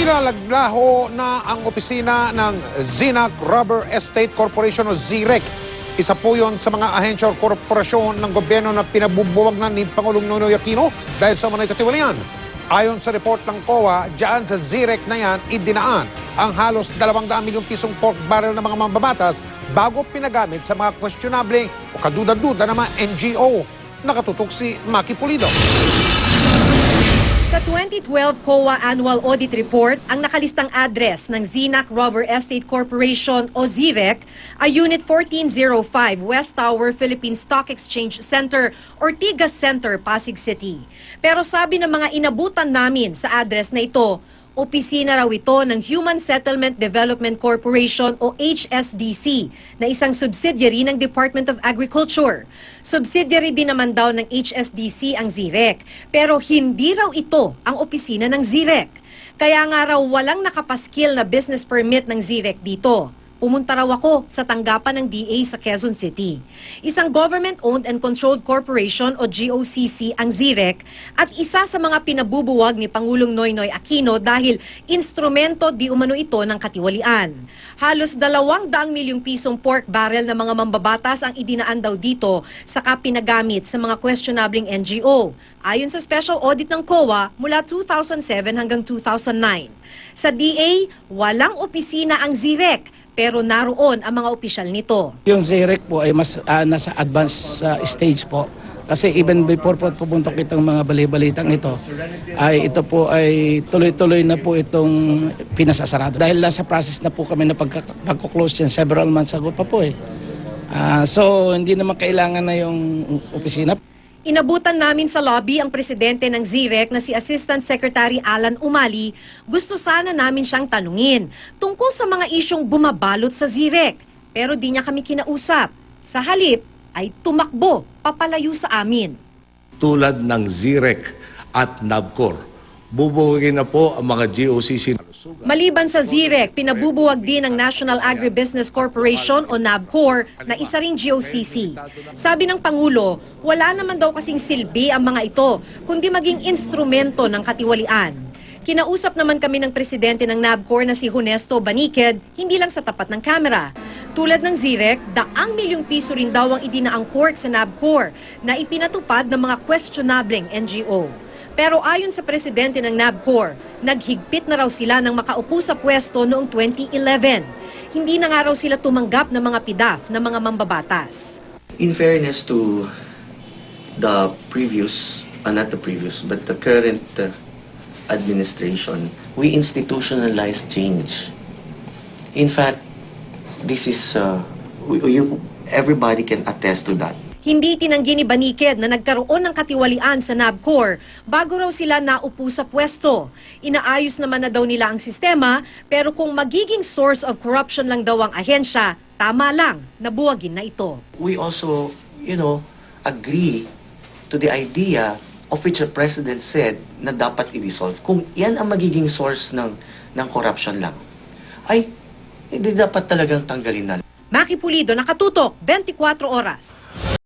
Nilalaglaho na ang opisina ng Zinac Rubber Estate Corporation o ZIREC. Isa po yon sa mga ahensya o korporasyon ng gobyerno na pinabubuwag na ni Pangulong Noynoy Aquino dahil sa mga katiwalian. Ayon sa report ng COA, diyan sa ZIREC na yan, idinaan ang halos 200 milyong pisong pork barrel ng mga mambabatas bago pinagamit sa mga questionable o kaduda-duda ng mga NGO. Nakatutok si Maki Pulido. Sa 2012 COA Annual Audit Report, ang nakalistang address ng Zinac Rubber Estate Corporation o ZIREC ay Unit 1405 West Tower Philippine Stock Exchange Center or Tigas Center, Pasig City. Pero sabi ng mga inabutan namin sa address na ito, opisina raw ito ng Human Settlement Development Corporation o HSDC na isang subsidiary ng Department of Agriculture. Subsidiary din naman daw ng HSDC ang ZIREC, pero hindi raw ito ang opisina ng ZIREC. Kaya nga raw walang nakapaskil na business permit ng ZIREC dito. Pumunta raw ako sa tanggapan ng DA sa Quezon City. Isang government-owned and controlled corporation o GOCC ang ZIREC at isa sa mga pinabubuwag ni Pangulong Noynoy Aquino dahil instrumento di umano ito ng katiwalian. Halos 200 milyong pisong pork barrel na mga mambabatas ang idinaan daw dito saka pinagamit sa mga questionabling NGO. Ayon sa special audit ng COA mula 2007 hanggang 2009. Sa DA, walang opisina ang ZIREC pero naroon ang mga opisyal nito. Yung ZIREC po ay mas nasa advanced stage po. Kasi even before po pupuntok itong mga balibalitang ito, ay ito po ay tuloy-tuloy na po itong pinasasarado. Dahil nasa process na po kami na pagko-close yan several months ago pa po eh. So hindi naman kailangan na yung opisina. Inabutan namin sa lobby ang presidente ng ZIREC na si Assistant Secretary Alan Umali. Gusto sana namin siyang tanungin tungkol sa mga isyong bumabalot sa ZIREC. Pero di niya kami kinausap. Sa halip ay tumakbo papalayo sa amin. Tulad ng ZIREC at NABCOR, bubuwagin na po ang mga GOCC. Maliban sa ZIREC, pinabubuwag din ng National Agribusiness Corporation o NABCOR na isa ring GOCC. Sabi ng Pangulo, wala naman daw kasing silbi ang mga ito, kundi maging instrumento ng katiwalian. Kinausap naman kami ng presidente ng NABCOR na si Honesto Baniked, hindi lang sa tapat ng kamera. Tulad ng ZIREC, 100 milyong piso rin daw ang idinaang pork sa NABCOR na ipinatupad ng mga questionableng NGO. Pero ayon sa presidente ng NABCOR, naghigpit na raw sila ng makaupo sa pwesto noong 2011. Hindi na nga raw sila tumanggap ng mga PIDAF ng mga mambabatas. In fairness to the previous, not the previous, but the current administration, we institutionalized change. In fact, this is, everybody can attest to that. Hindi tinanggi ni Baniked na nagkaroon ng katiwalian sa NABCOR bago raw sila naupo sa pwesto. Inaayos naman na daw nila ang sistema, pero kung magiging source of corruption lang daw ang ahensya, tama lang, nabuwagin na ito. We also, agree to the idea of which the President said na dapat i-dissolve. Kung yan ang magiging source ng corruption lang, ay hindi dapat talagang tanggalin na. Maki Pulido, nakatutok, 24 oras.